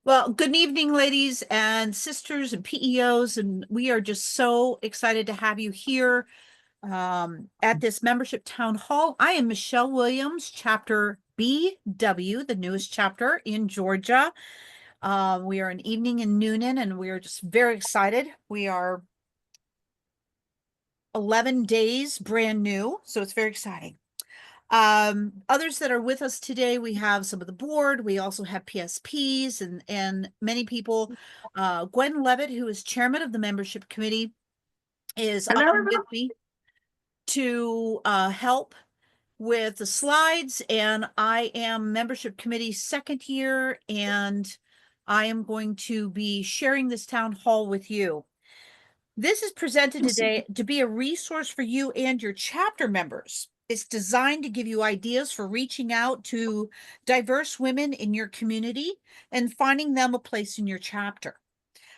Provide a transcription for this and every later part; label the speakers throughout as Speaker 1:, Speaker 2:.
Speaker 1: Well, good evening, ladies and sisters and PEOs, and we are just so excited to have you here at this membership town hall. I am Michelle Williams, chapter BW, the newest chapter in Georgia. We are an evening in Noonan, and we are just very excited. We are 11 days brand new, so it's very exciting. Others that are with us today, we have some of the board. We also have PSPs and many people. Gwen Levitt, who is chairman of the membership committee, is on with me to help with the slides. And I am membership committee second year, and I am going to be sharing this town hall with you. This is presented today to be a resource for you and your chapter members. It's designed to give you ideas for reaching out to diverse women in your community and finding them a place in your chapter.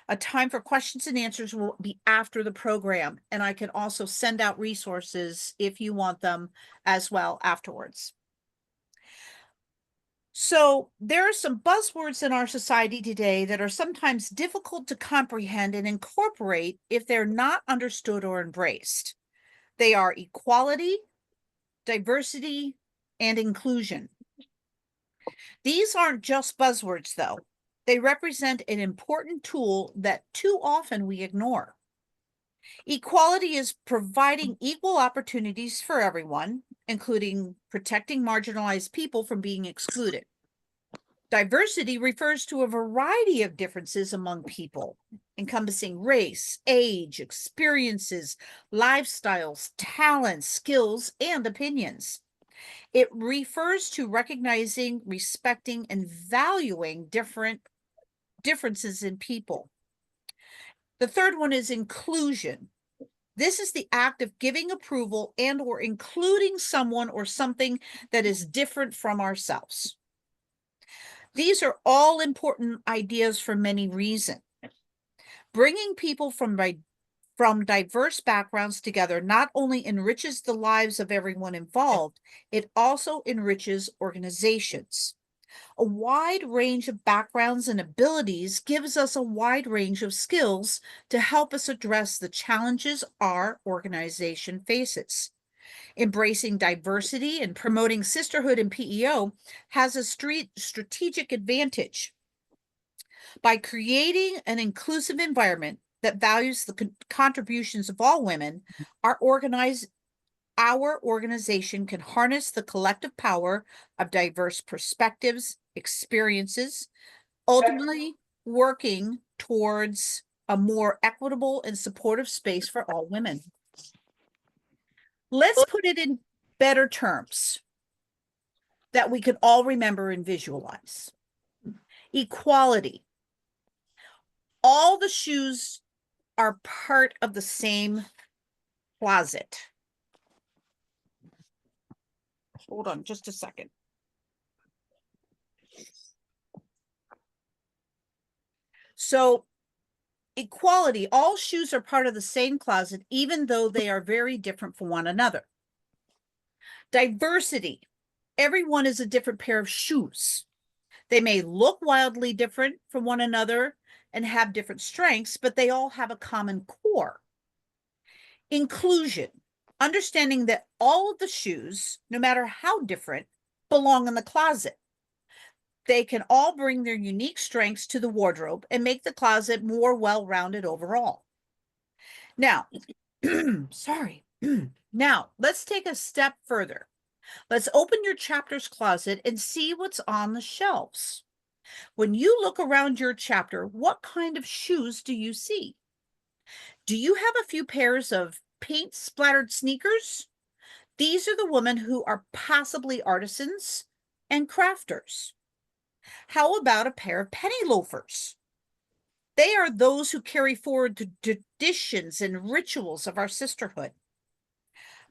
Speaker 1: A time for questions and answers will be after the program, and I can also send out resources if you want them as well afterwards. So there are some buzzwords in our society today that are sometimes difficult to comprehend and incorporate if they're not understood or embraced. They are equality, diversity, and inclusion. These aren't just buzzwords, though. They represent an important tool that too often we ignore. Equality is providing equal opportunities for everyone, including protecting marginalized people from being excluded. Diversity refers to a variety of differences among people, encompassing race, age, experiences, lifestyles, talents, skills, and opinions. It refers to recognizing, respecting, and valuing differences in people. The third one is inclusion. This is the act of giving approval and or including someone or something that is different from ourselves. These are all important ideas for many reasons. Bringing people from diverse backgrounds together not only enriches the lives of everyone involved, it also enriches organizations. A wide range of backgrounds and abilities gives us a wide range of skills to help us address the challenges our organization faces. Embracing diversity and promoting sisterhood in PEO has a strategic advantage. By creating an inclusive environment that values the contributions of all women, our organization can harness the collective power of diverse perspectives, experiences, ultimately working towards a more equitable and supportive space for all women. Let's put it in better terms that we can all remember and visualize. Equality. All the shoes are part of the same closet. Hold on just a second. So equality, all shoes are part of the same closet, even though they are very different from one another. Diversity, everyone is a different pair of shoes. They may look wildly different from one another and have different strengths, but they all have a common core. Inclusion, understanding that all of the shoes, no matter how different, belong in the closet. They can all bring their unique strengths to the wardrobe and make the closet more well-rounded overall. Now, sorry. Now, let's take a step further. Let's open your chapter's closet and see what's on the shelves. When you look around your chapter, what kind of shoes do you see? Do you have a few pairs of paint-splattered sneakers? These are the women who are possibly artisans and crafters. How about a pair of penny loafers? They are those who carry forward the traditions and rituals of our sisterhood.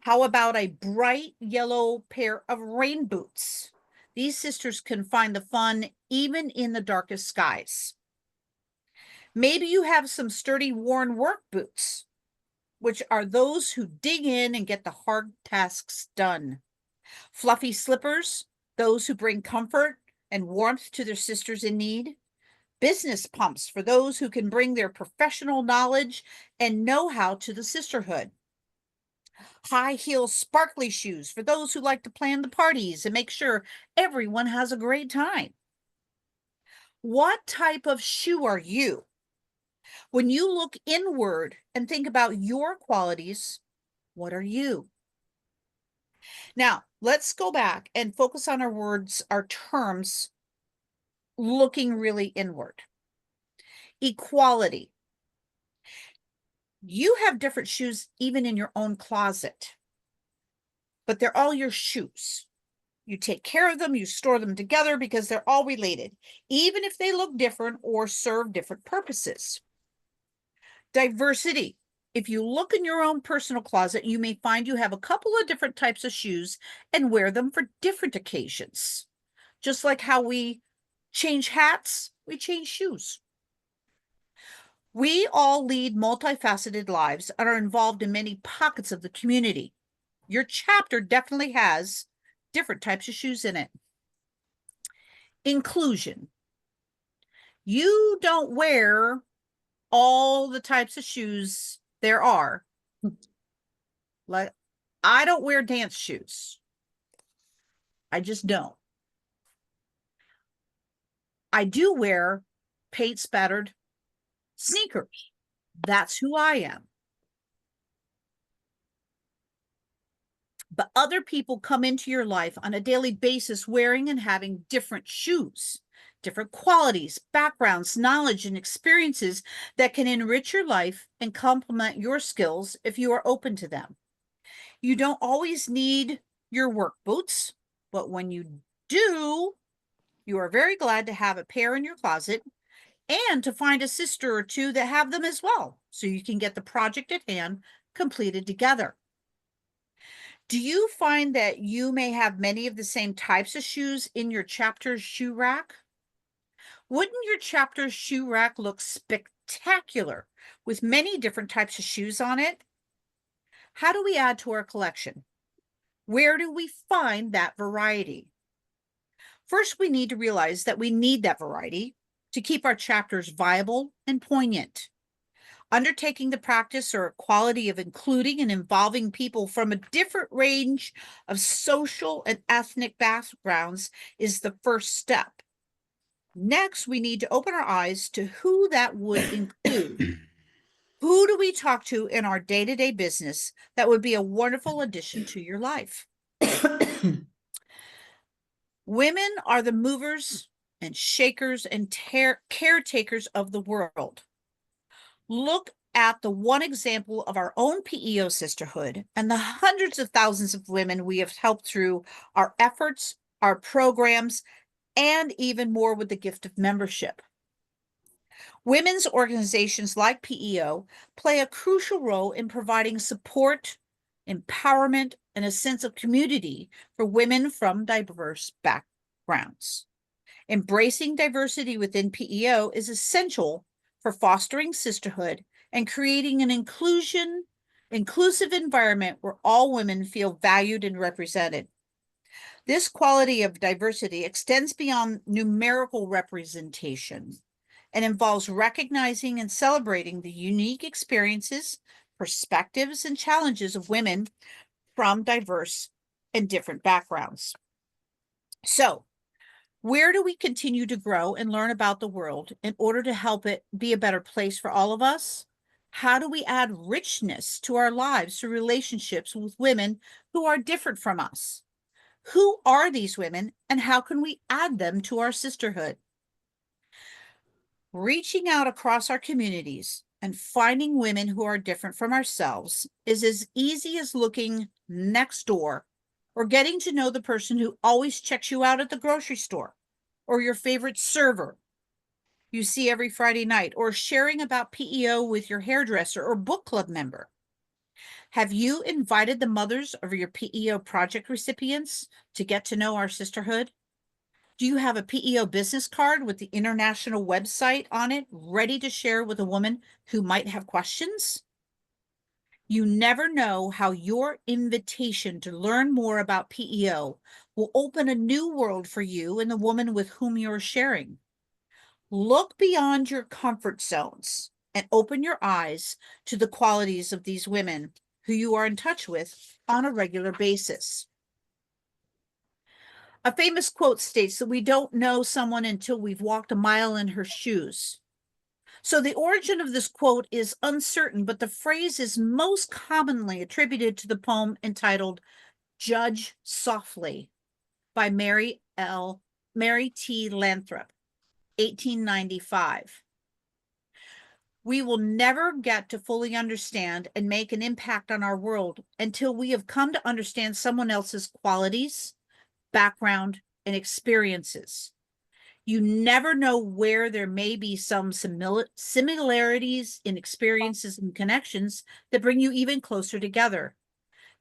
Speaker 1: How about a bright yellow pair of rain boots? These sisters can find the fun even in the darkest skies. Maybe you have some sturdy worn work boots. which are those who dig in and get the hard tasks done. Fluffy slippers, those who bring comfort and warmth to their sisters in need. Business pumps for those who can bring their professional knowledge and know-how to the sisterhood. High heel sparkly shoes for those who like to plan the parties and make sure everyone has a great time. What type of shoe are you? When you look inward and think about your qualities, what are you? Now, let's go back and focus on our words, our terms, looking really inward. Equality. You have different shoes even in your own closet, but they're all your shoes. You take care of them, you store them together because they're all related, even if they look different or serve different purposes. Diversity. If you look in your own personal closet, you may find you have a couple of different types of shoes and wear them for different occasions. Just like how we change hats, we change shoes. We all lead multifaceted lives and are involved in many pockets of the community. Your chapter definitely has different types of shoes in it. Inclusion. You don't wear all the types of shoes there are. Like, I don't wear dance shoes. I just don't. I do wear paint spattered sneakers. That's who I am. But other people come into your life on a daily basis wearing and having different shoes, different qualities, backgrounds, knowledge, and experiences that can enrich your life and complement your skills if you are open to them. You don't always need your work boots, but when you do, you are very glad to have a pair in your closet and to find a sister or two that have them as well, so you can get the project at hand completed together. Do you find that you may have many of the same types of shoes in your chapter's shoe rack? Wouldn't your chapter's shoe rack look spectacular with many different types of shoes on it? How do we add to our collection? Where do we find that variety? First, we need to realize that we need that variety to keep our chapters viable and poignant. Undertaking the practice or quality of including and involving people from a different range of social and ethnic backgrounds is the first step. Next, we need to open our eyes to who that would include. Who do we talk to in our day-to-day business that would be a wonderful addition to your life? Women are the movers and shakers and caretakers of the world. Look at the one example of our own P.E.O. sisterhood and the hundreds of thousands of women we have helped through our efforts, our programs, and even more with the gift of membership. Women's organizations like P.E.O. play a crucial role in providing support, empowerment, and a sense of community for women from diverse backgrounds. Embracing diversity within P.E.O. is essential for fostering sisterhood and creating an inclusive environment where all women feel valued and represented. This quality of diversity extends beyond numerical representation and involves recognizing and celebrating the unique experiences, perspectives, and challenges of women from diverse and different backgrounds. So, where do we continue to grow and learn about the world in order to help it be a better place for all of us? How do we add richness to our lives through relationships with women who are different from us? Who are these women and how can we add them to our sisterhood? Reaching out across our communities and finding women who are different from ourselves is as easy as looking next door or getting to know the person who always checks you out at the grocery store, or your favorite server you see every Friday night, or sharing about P.E.O. with your hairdresser or book club member. Have you invited the mothers of your P.E.O. project recipients to get to know our sisterhood? Do you have a P.E.O. business card with the international website on it ready to share with a woman who might have questions? You never know how your invitation to learn more about PEO will open a new world for you and the woman with whom you're sharing. Look beyond your comfort zones and open your eyes to the qualities of these women who you are in touch with on a regular basis. A famous quote states that we don't know someone until we've walked a mile in her shoes. So the origin of this quote is uncertain, but the phrase is most commonly attributed to the poem entitled Judge Softly by Mary T. Lathrop, 1895. We will never get to fully understand and make an impact on our world until we have come to understand someone else's qualities, background, and experiences. You never know where there may be some similarities in experiences and connections that bring you even closer together.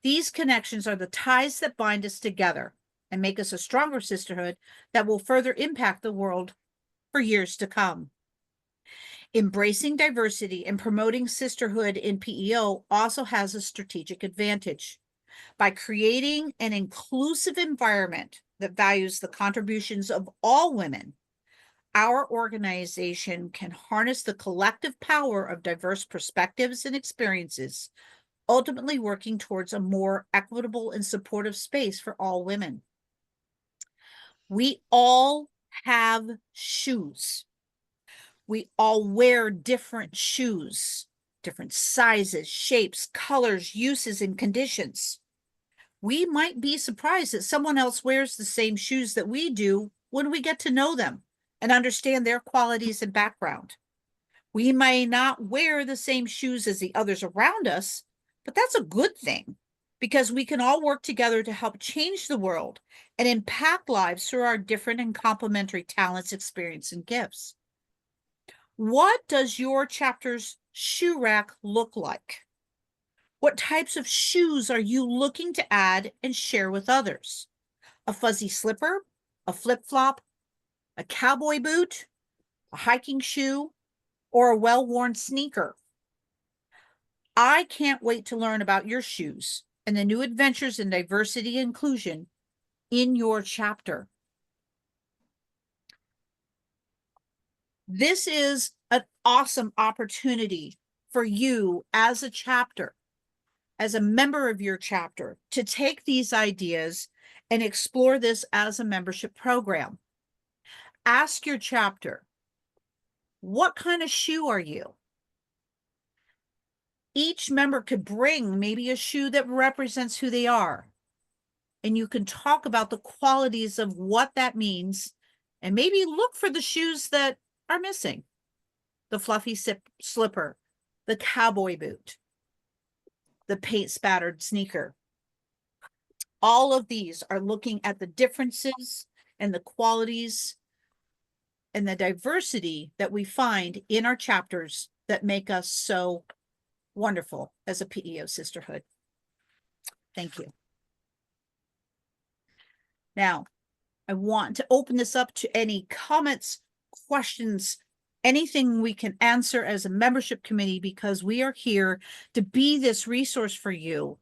Speaker 1: These connections are the ties that bind us together and make us a stronger sisterhood that will further impact the world for years to come. Embracing diversity and promoting sisterhood in PEO also has a strategic advantage. By creating an inclusive environment that values the contributions of all women, our organization can harness the collective power of diverse perspectives and experiences, ultimately working towards a more equitable and supportive space for all women. We all have shoes. We all wear different shoes, different sizes, shapes, colors, uses, and conditions. We might be surprised that someone else wears the same shoes that we do when we get to know them and understand their qualities and background. We may not wear the same shoes as the others around us, but that's a good thing because we can all work together to help change the world and impact lives through our different and complementary talents, experience, and gifts. What does your chapter's shoe rack look like? What types of shoes are you looking to add and share with others? A fuzzy slipper, a flip-flop, a cowboy boot, a hiking shoe, or a well-worn sneaker? I can't wait to learn about your shoes and the new adventures in diversity and inclusion in your chapter. This is an awesome opportunity for you as a chapter, as a member of your chapter, to take these ideas and explore this as a membership program. Ask your chapter, what kind of shoe are you? Each member could bring maybe a shoe that represents who they are. And you can talk about the qualities of what that means and maybe look for the shoes that are missing. The fluffy slipper, the cowboy boot, the paint spattered sneaker. All of these are looking at the differences and the qualities and the diversity that we find in our chapters that make us so wonderful as a PEO sisterhood. Thank you. Now, I want to open this up to any comments, questions, anything we can answer as a membership committee, because we are here to be this resource for you,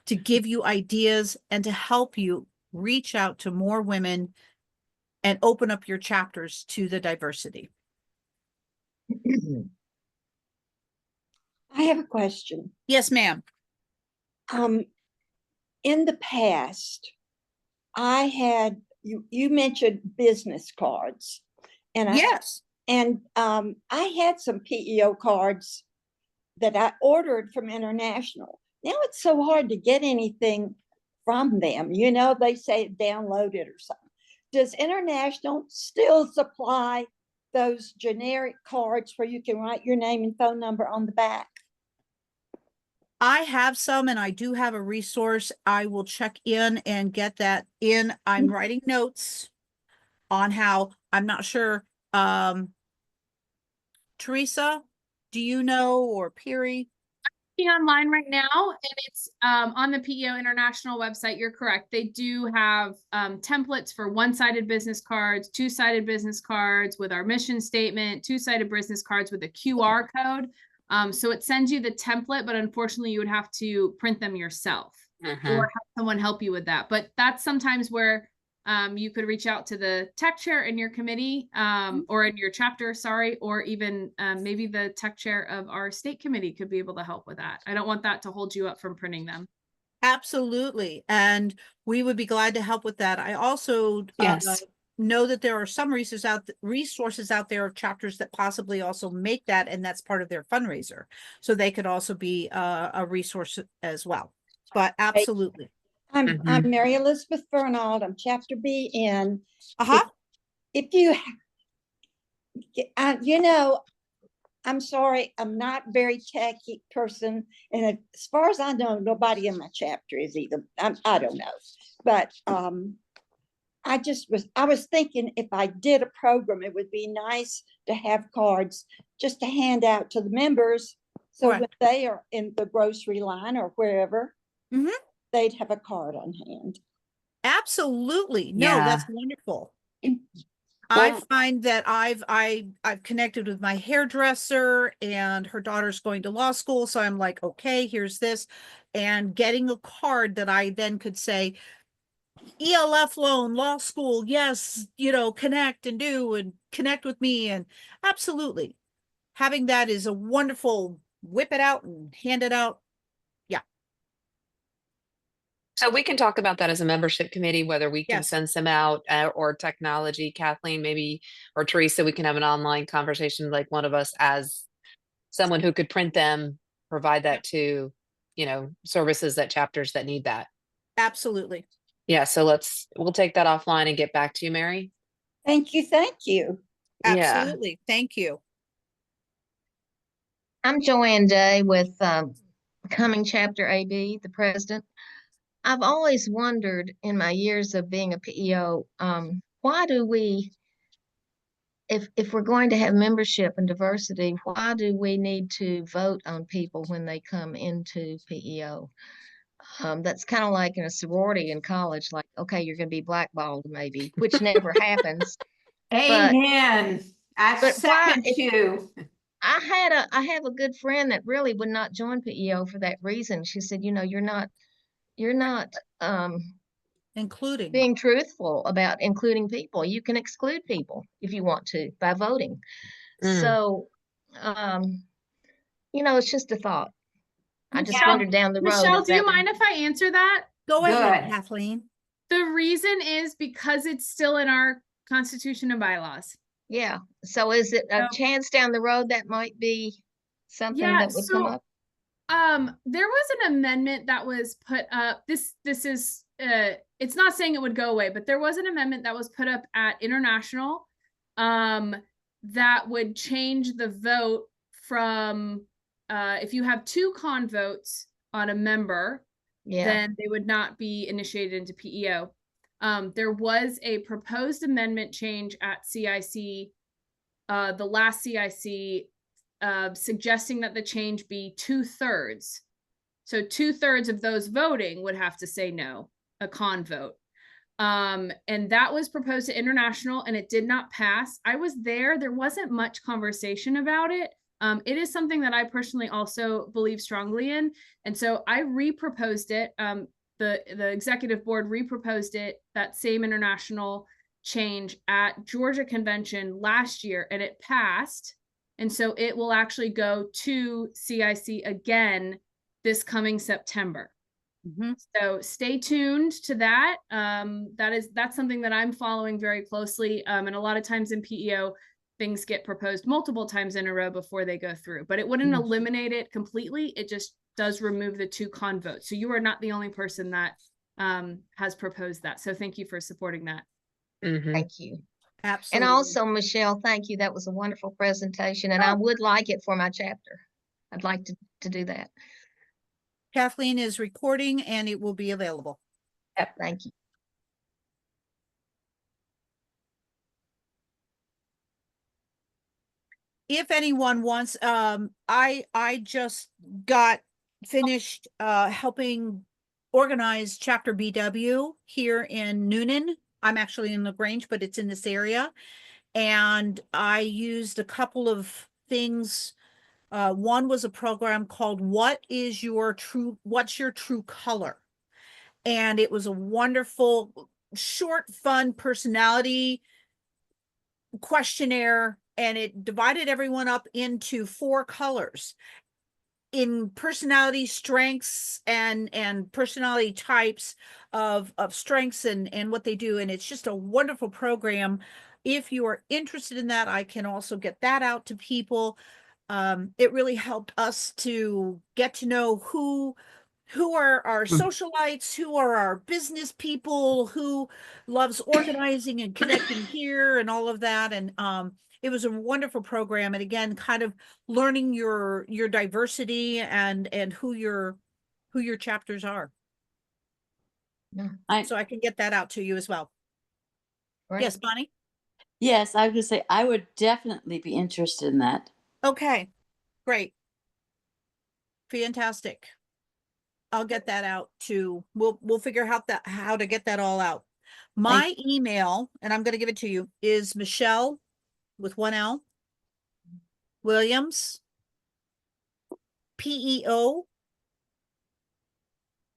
Speaker 1: to give you ideas and to help you reach out to more women and open up your chapters to the diversity.
Speaker 2: I have a question.
Speaker 1: Yes, ma'am.
Speaker 2: In the past, I had you mentioned business cards, and
Speaker 1: Yes.
Speaker 2: I had some PEO cards that I ordered from International. Now it's so hard to get anything from them. You know, they say download it or something. Does International still supply those generic cards where you can write your name and phone number on the back?
Speaker 1: I have some, and I do have a resource. I will check in and get that in. I'm writing notes on how, I'm not sure. Teresa, do you know, or Piri?
Speaker 3: Online right now, and it's on the PEO International website. You're correct. They do have templates for one-sided business cards, two-sided business cards with our mission statement, two-sided business cards with a QR code. So it sends you the template, but unfortunately you would have to print them yourself or have someone help you with that. But that's sometimes where you could reach out to the tech chair in your committee or in your chapter, sorry, or even maybe the tech chair of our state committee could be able to help with that. I don't want that to hold you up from printing them.
Speaker 1: Absolutely. And we would be glad to help with that. I also
Speaker 4: Yes.
Speaker 1: know that there are some resources out there of chapters that possibly also make that, and that's part of their fundraiser. So they could also be a resource as well. But absolutely.
Speaker 2: I'm Mary Elizabeth Fernald. I'm Chapter B in.
Speaker 1: Uh-huh.
Speaker 2: If you, you know, I'm sorry, I'm not very techy person, and as far as I know, nobody in my chapter is either. I don't know, but I was thinking if I did a program, it would be nice to have cards just to hand out to the members, so
Speaker 1: Right.
Speaker 2: when they are in the grocery line or wherever,
Speaker 1: Mhm.
Speaker 2: they'd have a card on hand.
Speaker 1: Absolutely. No,
Speaker 4: Yeah.
Speaker 1: that's wonderful. I find that I've connected with my hairdresser, and her daughter's going to law school. So I'm like, okay, here's this. And getting a card that I then could say, ELF loan, law school, yes, connect and connect with me. And absolutely. Having that is a wonderful whip it out and hand it out. Yeah.
Speaker 4: So we can talk about that as a membership committee, whether we can
Speaker 1: Yes.
Speaker 4: send some out or technology, Kathleen, maybe, or Teresa, we can have an online conversation, like one of us as someone who could print them, provide that to, services that chapters that need that.
Speaker 1: Absolutely.
Speaker 4: Yeah. So we'll take that offline and get back to you, Mary.
Speaker 2: Thank you. Thank you.
Speaker 4: Yeah.
Speaker 1: Absolutely. Thank you.
Speaker 5: I'm Joanne Day with Coming Chapter AB, the president. I've always wondered in my years of being a PEO, why do we, if we're going to have membership and diversity, why do we need to vote on people when they come into PEO? That's kind of like in a sorority in college, like, okay, you're going to be blackballed maybe, which never happens.
Speaker 6: Amen. I
Speaker 5: But why,
Speaker 6: second
Speaker 5: if
Speaker 6: you.
Speaker 5: I have a good friend that really would not join PEO for that reason. She said, you're not
Speaker 1: Including.
Speaker 5: being truthful about including people. You can exclude people if you want to by voting. So it's just a thought. I just
Speaker 3: Yeah.
Speaker 5: wondered down the road
Speaker 3: Michelle,
Speaker 5: if
Speaker 3: do you
Speaker 5: that would-
Speaker 3: mind if I answer that?
Speaker 1: Go ahead,
Speaker 6: Good.
Speaker 1: Kathleen.
Speaker 3: The reason is because it's still in our constitution and bylaws.
Speaker 5: Yeah. So is it a
Speaker 3: So-
Speaker 5: chance down the road that might be something
Speaker 3: Yeah,
Speaker 5: that would come
Speaker 3: so
Speaker 5: up?
Speaker 3: there was an amendment that was put up. This is it's not saying it would go away, but there was an amendment that was put up at International that would change the vote from if you have 2 con votes on a member,
Speaker 5: Yeah.
Speaker 3: then they would not be initiated into PEO. There was a proposed amendment change at CIC, the last CIC, suggesting that the change be 2/3. So 2/3 of those voting would have to say no, a con vote. And that was proposed to International and it did not pass. I was there. There wasn't much conversation about it. It is something that I personally also believe strongly in. And so I reproposed it. The executive board reproposed it, that same International change at Georgia convention last year, and it passed. And so it will actually go to CIC again this coming September. So stay tuned to that. That's something that I'm following very closely. And a lot of times in PEO, things get proposed multiple times in a row before they go through, but it wouldn't eliminate it completely. It just does remove the 2 con votes. So you are not the only person that has proposed that. So thank you for supporting that.
Speaker 5: Thank you.
Speaker 1: Absolutely.
Speaker 5: And also, Michelle, thank you. That was a wonderful presentation, and I would like it for my chapter. I'd like to do that.
Speaker 1: Kathleen is recording and it will be available.
Speaker 5: Yep. Thank you.
Speaker 1: If anyone wants, I just got finished helping organize Chapter BW here in Noonan. I'm actually in LaGrange, but it's in this area. And I used a couple of things One was a program called What's Your True Color? And it was a wonderful, short, fun personality questionnaire, and it divided everyone up into 4 colors in personality strengths and personality types of strengths and what they do. And it's just a wonderful program. If you are interested in that, I can also get that out to people. It really helped us to get to know who are our socialites, who are our business people, who loves organizing and connecting here and all of that. And it was a wonderful program. And again, kind of learning your diversity and who your chapters are.
Speaker 5: Yeah.
Speaker 1: So I can get that out to you as well.
Speaker 5: Great.
Speaker 1: Yes, Bonnie?
Speaker 7: Yes, I was gonna say, I would definitely be interested in that.
Speaker 1: Okay, great. Fantastic. I'll get that out too. We'll figure out how to get that all out. My email, and I'm going to give it to you, is Michelle with 1 L Williams P.E.O.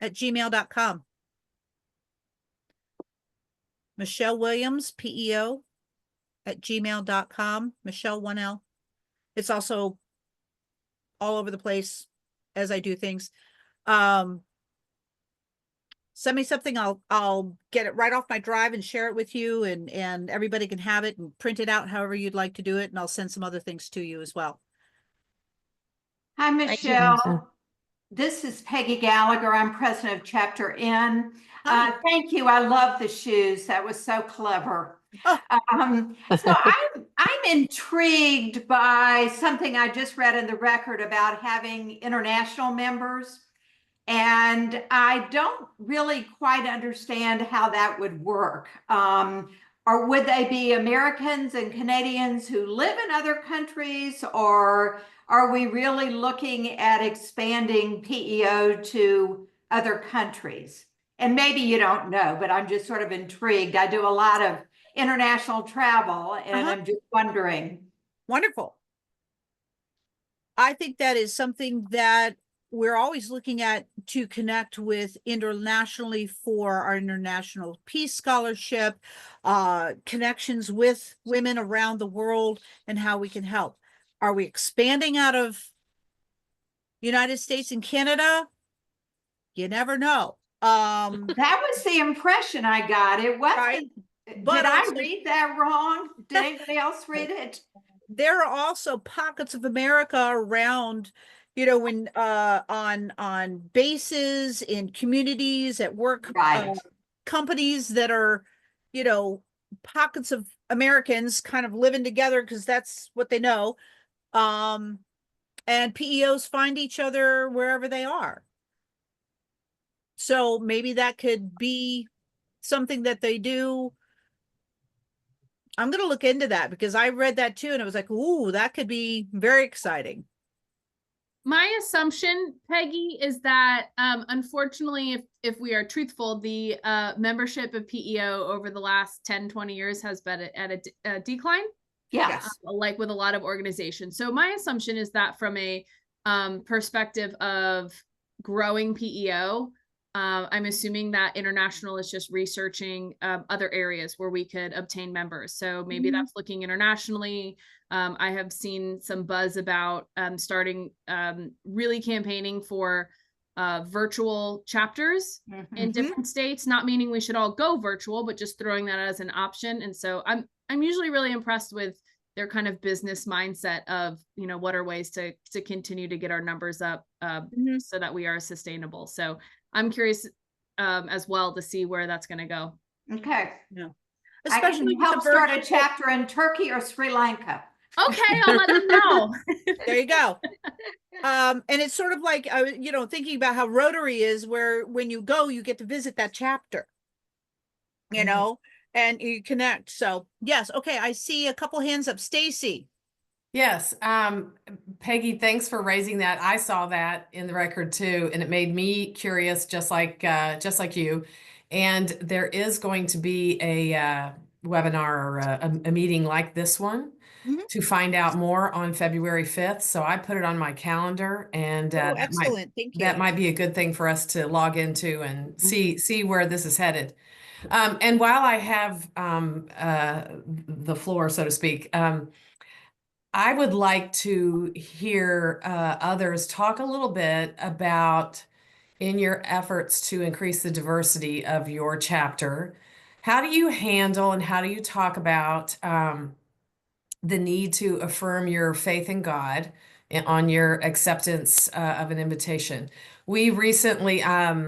Speaker 1: @gmail.com. Michelle Williams P.E.O. @gmail.com. Michelle 1 L. It's also all over the place as I do things. Send me something. I'll get it right off my drive and share it with you, and everybody can have it and print it out however you'd like to do it. And I'll send some other things to you as well.
Speaker 6: Hi,
Speaker 5: you.
Speaker 6: Michelle. This is Peggy Gallagher. I'm president of Chapter N.
Speaker 1: Hi.
Speaker 6: Thank you. I love the shoes. That was so clever.
Speaker 1: Oh.
Speaker 6: So I'm intrigued by something I just read in the record about having international members. And I don't really quite understand how that would work. Or would they be Americans and Canadians who live in other countries, or are we really looking at expanding PEO to other countries? And maybe you don't know, but I'm just sort of intrigued. I do a lot of international travel, and I'm just wondering.
Speaker 1: Wonderful. I think that is something that we're always looking at to connect with internationally for our International Peace Scholarship, connections with women around the world and how we can help. Are we expanding out of United States and Canada? You never know.
Speaker 6: That was the impression I got. It wasn't.
Speaker 1: Right. But
Speaker 6: Did I
Speaker 1: also-
Speaker 6: read that wrong? Did anybody else read it?
Speaker 1: there are also pockets of America around, when on bases, in communities, at work,
Speaker 6: Right.
Speaker 1: companies that are, pockets of Americans kind of living together because that's what they know. And PEOs find each other wherever they are. So maybe that could be something that they do. I'm going to look into that because I read that too. And it was like, ooh, that could be very exciting.
Speaker 3: My assumption, Peggy, is that unfortunately, if we are truthful, the membership of PEO over the last 10, 20 years has been at a decline.
Speaker 6: Yes.
Speaker 3: Like with a lot of organizations. So my assumption is that from a perspective of growing PEO, I'm assuming that international is just researching other areas where we could obtain members. So maybe that's looking internationally. I have seen some buzz about starting really campaigning for virtual chapters in different states, not meaning we should all go virtual, but just throwing that as an option. And so I'm usually really impressed with their kind of business mindset of, what are ways to continue to get our numbers up so that we are sustainable. So I'm curious as well to see where that's going to go.
Speaker 6: Okay.
Speaker 1: Yeah.
Speaker 6: I
Speaker 1: Especially
Speaker 6: can help start a chapter in Turkey or Sri Lanka.
Speaker 3: Okay, I'll let them know.
Speaker 1: There you go. And it's sort of like, thinking about how Rotary is, where when you go, you get to visit that chapter, and you connect. So yes. Okay. I see a couple hands up. Stacy.
Speaker 8: Yes. Peggy, thanks for raising that. I saw that in the record too, and it made me curious, just like you. And there is going to be a webinar or a meeting like this one
Speaker 1: Mhm.
Speaker 8: to find out more on February 5th. So I put it on my calendar, and
Speaker 1: Oh, excellent. Thank you.
Speaker 8: that might be a good thing for us to log into and see where this is headed. And while I have the floor, so to speak, I would like to hear others talk a little bit about, in your efforts to increase the diversity of your chapter, how do you handle and how do you talk about the need to affirm your faith in God on your acceptance of an invitation? We recently, I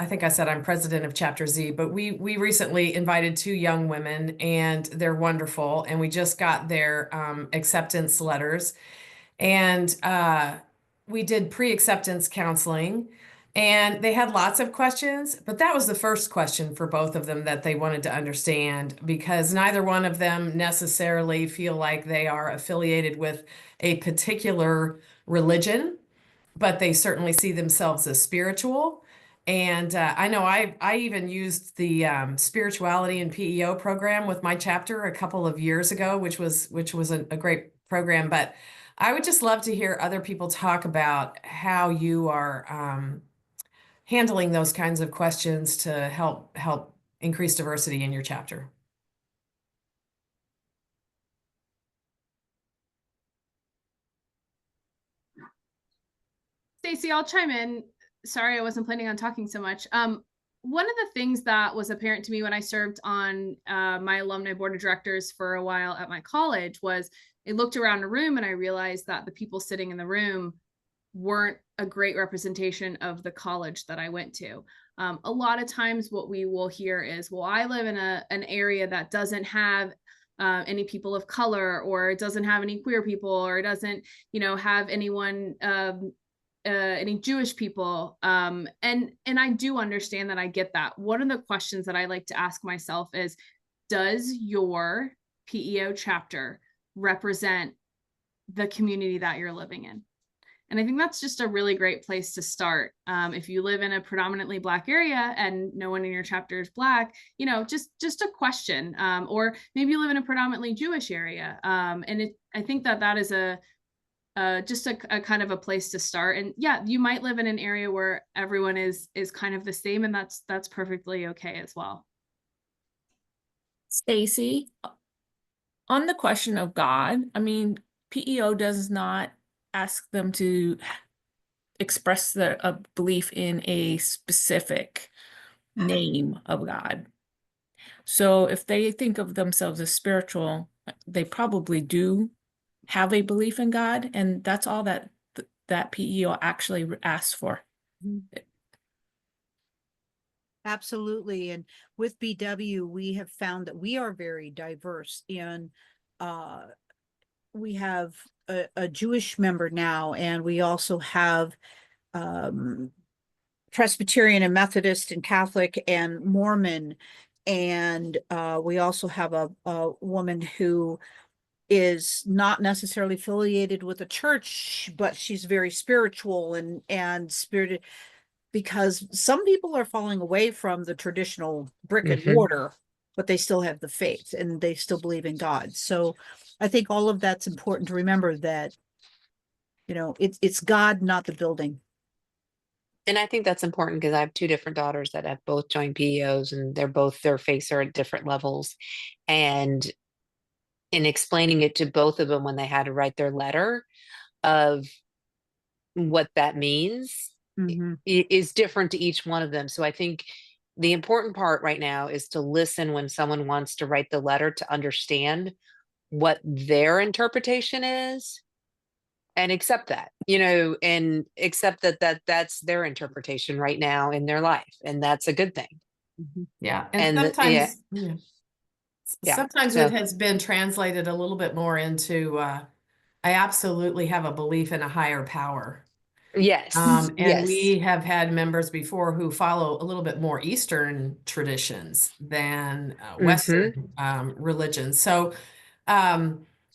Speaker 8: think I said I'm president of Chapter Z, but we recently invited 2 young women, and they're wonderful. And we just got their acceptance letters, and we did pre-acceptance counseling. And they had lots of questions, but that was the first question for both of them that they wanted to understand, because neither one of them necessarily feel like they are affiliated with a particular religion, but they certainly see themselves as spiritual. And I know I even used the spirituality and PEO program with my chapter a couple of years ago, which was a great program. But I would just love to hear other people talk about how you are handling those kinds of questions to help increase diversity in your chapter.
Speaker 3: Stacy, I'll chime in. Sorry, I wasn't planning on talking so much. One of the things that was apparent to me when I served on my alumni board of directors for a while at my college was I looked around a room and I realized that the people sitting in the room weren't a great representation of the college that I went to. A lot of times what we will hear is, well, I live in an area that doesn't have any people of color, or it doesn't have any queer people, or it doesn't, have anyone, any Jewish people. And I do understand that. I get that. One of the questions that I like to ask myself is, does your PEO chapter represent the community that you're living in? And I think that's just a really great place to start. If you live in a predominantly Black area and no one in your chapter is Black, just a question. Or maybe you live in a predominantly Jewish area. I think that is just a kind of a place to start. And yeah, you might live in an area where everyone is kind of the same, and that's perfectly okay as well.
Speaker 9: Stacy, on the question of God, I mean, PEO does not ask them to express a belief in a specific name of God. So if they think of themselves as spiritual, they probably do have a belief in God, and that's all that that PEO actually asks for.
Speaker 1: Absolutely. And with BW, we have found that we are very diverse, and we have a Jewish member now, and we also have Presbyterian and Methodist and Catholic and Mormon. And we also have a woman who is not necessarily affiliated with a church, but she's very spiritual and spirited, because some people are falling away from the traditional brick and mortar, but they still have the faith and they still believe in God. So I think all of that's important to remember, that, it's God, not the building.
Speaker 4: And I think that's important because I have 2 different daughters that have both joined PEOs, and their faiths are at different levels. And in explaining it to both of them when they had to write their letter of what that means is different to each one of them. So I think the important part right now is to listen when someone wants to write the letter, to understand what their interpretation is, and accept that, and accept that's their interpretation right now in their life. And that's a good thing.
Speaker 8: Yeah.
Speaker 4: And
Speaker 8: sometimes,
Speaker 4: Yeah.
Speaker 8: sometimes
Speaker 4: So
Speaker 8: it has been translated a little bit more into, I absolutely have a belief in a higher power.
Speaker 4: yes.
Speaker 8: And
Speaker 4: Yes.
Speaker 8: we have had members before who follow a little bit more Eastern traditions than Western religions. So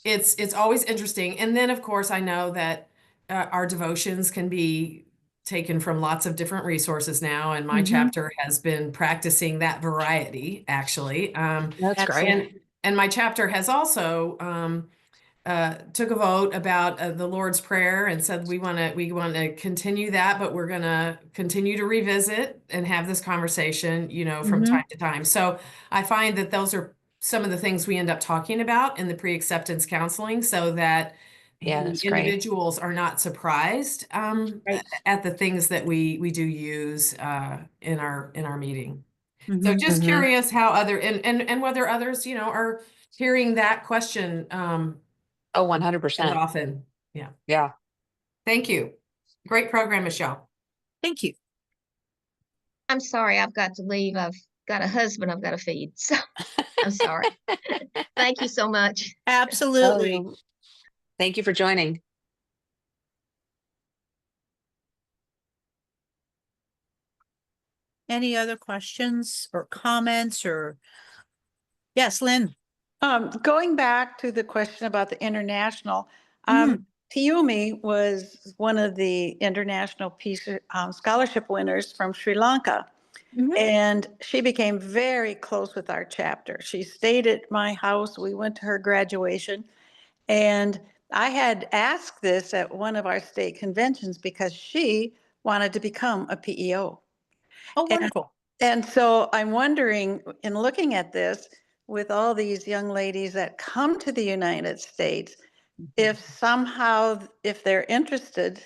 Speaker 8: it's always interesting. And then, of course, I know that our devotions can be taken from lots of different resources now, and my chapter has been practicing that variety, actually.
Speaker 4: That's great.
Speaker 8: And my chapter has also took a vote about the Lord's Prayer and said we want to continue that, but we're going to continue to revisit and have this conversation, from time to time. So I find that those are some of the things we end up talking about in the pre-acceptance counseling, so that
Speaker 4: Yeah,
Speaker 8: the
Speaker 4: that's great.
Speaker 8: individuals are not surprised at the things that we do use in our meeting. So just curious how and whether others, are hearing that question
Speaker 4: Oh,
Speaker 8: as
Speaker 4: 100%.
Speaker 8: often. Yeah.
Speaker 4: Yeah.
Speaker 8: Thank you. Great program, Michelle.
Speaker 1: Thank you.
Speaker 5: I'm sorry, I've got to leave. I've got a husband I've got to feed. So I'm sorry. Thank you so much.
Speaker 1: Absolutely.
Speaker 4: Oh, thank you for joining.
Speaker 1: Any other questions or comments or? Yes, Lynn.
Speaker 10: Going back to the question about the international,
Speaker 1: Mhm.
Speaker 10: Piumi was one of the international peace scholarship winners from Sri Lanka.
Speaker 1: Mhm.
Speaker 10: And she became very close with our chapter. She stayed at my house. We went to her graduation. And I had asked this at one of our state conventions because she wanted to become a PEO.
Speaker 1: Oh, wonderful.
Speaker 10: And so I'm wondering, in looking at this, with all these young ladies that come to the United States, if somehow, if they're interested,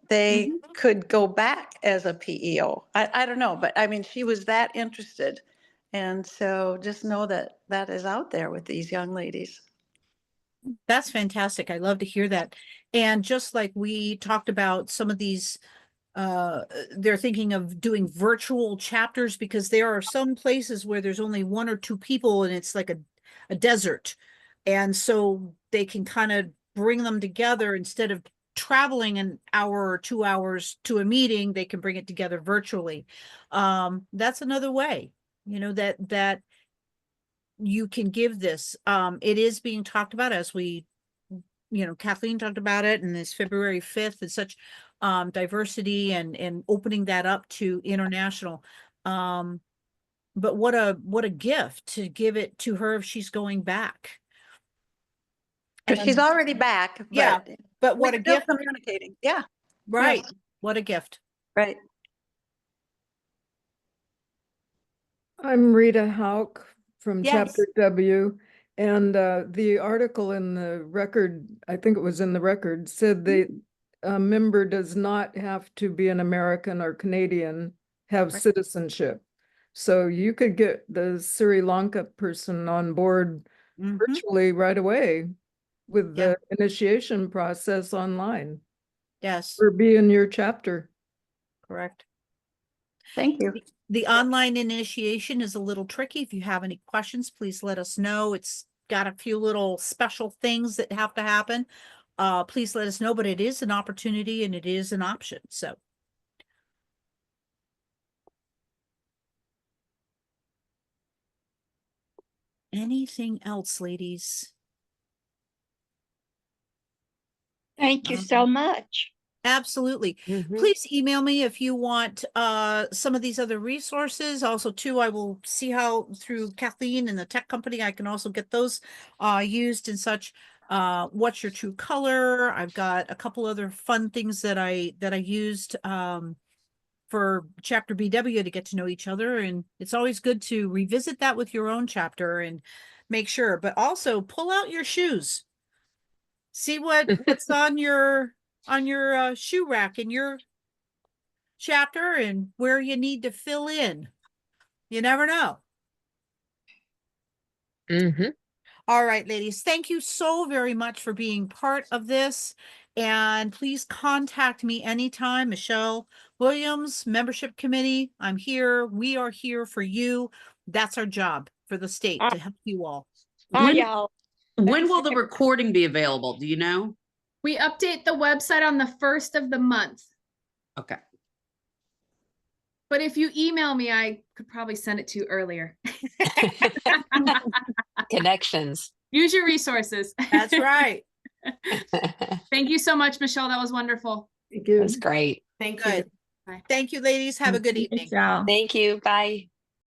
Speaker 10: they could go back as a PEO. I don't know, but I mean, she was that interested. And so just know that that is out there with these young ladies.
Speaker 1: That's fantastic. I love to hear that. And just like we talked about some of these, they're thinking of doing virtual chapters because there are some places where there's only 1 or 2 people and it's like a desert. And so they can kind of bring them together instead of traveling an hour or 2 hours to a meeting, they can bring it together virtually. That's another way, that you can give this. It is being talked about as we, Kathleen talked about it, and this February 5th and such, diversity and opening that up to international. But what a gift to give it to her if she's going back.
Speaker 10: Because she's already back,
Speaker 1: Yeah, but what
Speaker 10: we're
Speaker 1: a
Speaker 10: still
Speaker 1: gift.
Speaker 10: communicating. Yeah,
Speaker 1: Right.
Speaker 10: yes.
Speaker 1: What a gift.
Speaker 10: Right.
Speaker 11: I'm Rita Hauk from
Speaker 1: Yes.
Speaker 11: Chapter W, and the article in the record, I think it was in the record, said that a member does not have to be an American or Canadian, have
Speaker 1: Right.
Speaker 11: citizenship. So you could get the Sri Lanka person on board
Speaker 1: Mhm.
Speaker 11: virtually right away with
Speaker 1: Yeah.
Speaker 11: the initiation process online,
Speaker 1: Yes,
Speaker 11: or be in your chapter.
Speaker 1: correct.
Speaker 10: Thank you.
Speaker 1: The online initiation is a little tricky. If you have any questions, please let us know. It's got a few little special things that have to happen. Please let us know, but it is an opportunity and it is an option. So. Anything else, ladies?
Speaker 2: Thank you so much.
Speaker 1: Absolutely. Please email me if you want some of these other resources. Also, too, I will see how through Kathleen and the tech company I can also get those used and such. What's your true color? I've got a couple other fun things that I used for chapter BW to get to know each other, and it's always good to revisit that with your own chapter and make sure. But also pull out your shoes. See what's on your shoe rack in your chapter and where you need to fill in. You never know. All right, ladies, thank you so very much for being part of this. And please contact me anytime. Michelle Williams, Membership Committee. I'm here. We are here for you. That's our job for the state to help you all.
Speaker 2: Bye, y'all.
Speaker 12: When will the recording be available? Do you know?
Speaker 3: We update the website on the 1st of the month.
Speaker 12: Okay.
Speaker 3: But if you email me, I could probably send it to you earlier.
Speaker 4: Connections.
Speaker 3: Use your resources.
Speaker 1: That's right.
Speaker 3: Thank you so much, Michelle. That was wonderful.
Speaker 11: Thank you.
Speaker 4: That's great.
Speaker 1: Thank you. Bye. Thank you, ladies. Have a good evening.
Speaker 5: Y'all.
Speaker 4: Thank you. Bye.